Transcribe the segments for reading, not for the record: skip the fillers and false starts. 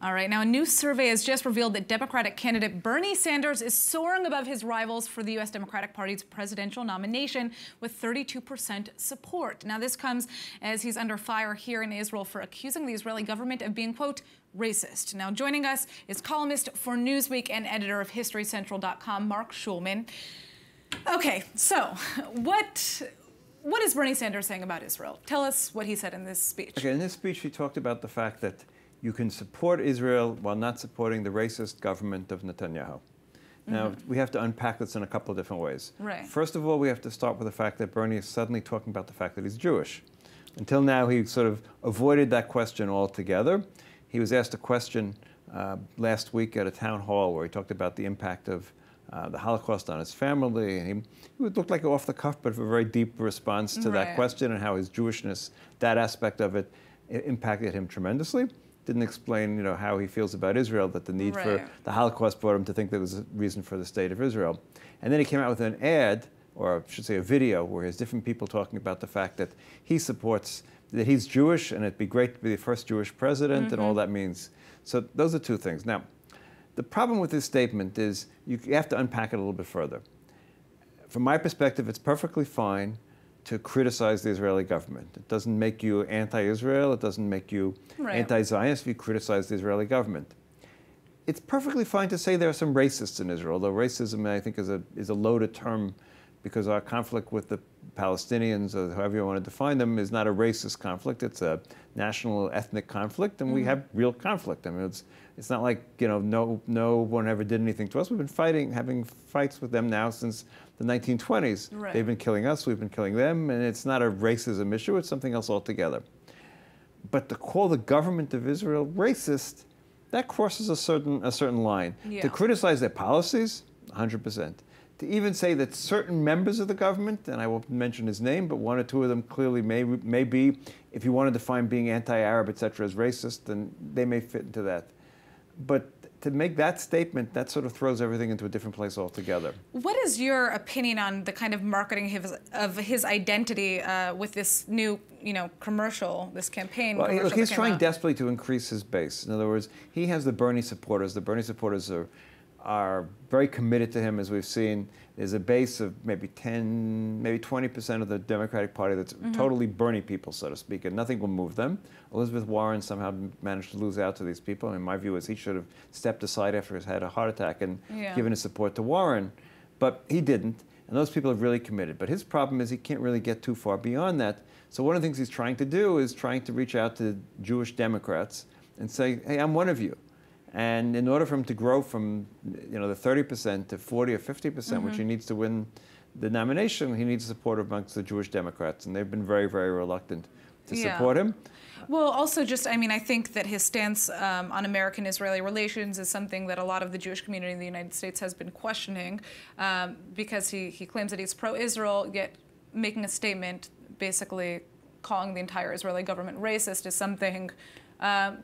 All right, now a new survey has just revealed that Democratic candidate Bernie Sanders is soaring above his rivals for the U.S. Democratic Party's presidential nomination with 32% support. Now this comes as he's under fire here in Israel for accusing the Israeli government of being, quote, racist. Now joining us is columnist for Newsweek and editor of HistoryCentral.com, Marc Schulman. Okay, so what is Bernie Sanders saying about Israel? Tell us what he said in this speech. Okay, in this speech he talked about the fact that you can support Israel while not supporting the racist government of Netanyahu. Now, we have to unpack this in a couple of different ways. Right. First of all, we have to start with the fact that Bernie is suddenly talking about the fact that he's Jewish. Until now, he sort of avoided that question altogether. He was asked a question last week at a town hall where he talked about the impact of the Holocaust on his family. And he looked like off the cuff, but a very deep response to that question and how his Jewishness, that aspect of it, impacted him tremendously. Didn't explain, how he feels about Israel, that the need for the Holocaust brought him to think there was a reason for the state of Israel. And then he came out with an ad, or I should say a video, where he has different people talking about the fact that he supports, that he's Jewish, and it'd be great to be the first Jewish president, and all that means. So those are two things. Now, the problem with this statement is you have to unpack it a little bit further. From my perspective, it's perfectly fine to criticize the Israeli government. It doesn't make you anti-Israel. It doesn't make you anti-Zionist if you criticize the Israeli government. It's perfectly fine to say there are some racists in Israel, though racism, I think, is a loaded term because our conflict with the Palestinians, or however you want to define them, is not a racist conflict. It's a national ethnic conflict, and we have real conflict. I mean, it's not like, no one ever did anything to us. We've been having fights with them now since the 1920s. Right. They've been killing us, we've been killing them, and it's not a racism issue, it's something else altogether. But to call the government of Israel racist, that crosses a certain line. Yeah. To criticize their policies, 100%. To even say that certain members of the government, and I won't mention his name, but one or two of them clearly may be, if you want to define being anti-Arab, etc., as racist, then they may fit into that. But to make that statement, that sort of throws everything into a different place altogether. What is your opinion on the kind of marketing of his identity with this new, commercial, this campaign? Well, look, he's trying desperately to increase his base. In other words, he has the Bernie supporters. The Bernie supporters are very committed to him, as we've seen. There's a base of maybe 20% of the Democratic Party that's totally Bernie people, so to speak, and nothing will move them. Elizabeth Warren somehow managed to lose out to these people. I mean, my view is he should have stepped aside after he had a heart attack and given his support to Warren, but he didn't, and those people are really committed. But his problem is he can't really get too far beyond that. So one of the things he's trying to do is trying to reach out to Jewish Democrats and say, hey, I'm one of you. And in order for him to grow from, the 30% to 40 or 50%, which he needs to win the nomination, he needs support amongst the Jewish Democrats, and they've been very, very reluctant to support him. Well, also I think that his stance on American-Israeli relations is something that a lot of the Jewish community in the United States has been questioning because he claims that he's pro-Israel, yet making a statement basically calling the entire Israeli government racist is something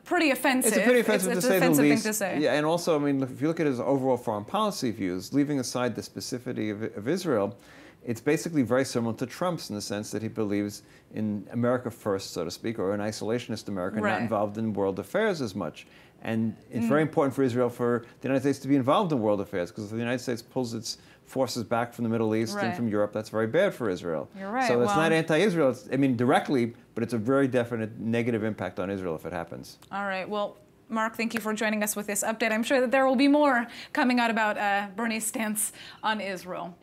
pretty offensive. It's a pretty offensive, to say the least. Thing to say. Yeah, and also, I mean, if you look at his overall foreign policy views, leaving aside the specificity of Israel, it's basically very similar to Trump's in the sense that he believes in America first, so to speak, or an isolationist America, not involved in world affairs as much. And it's very important for Israel, for the United States to be involved in world affairs, because if the United States pulls its forces back from the Middle East and from Europe, that's very bad for Israel. You're right. So it's not anti-Israel, I mean, directly, but it's a very definite negative impact on Israel if it happens. All right. Well, Marc, thank you for joining us with this update. I'm sure that there will be more coming out about Bernie's stance on Israel.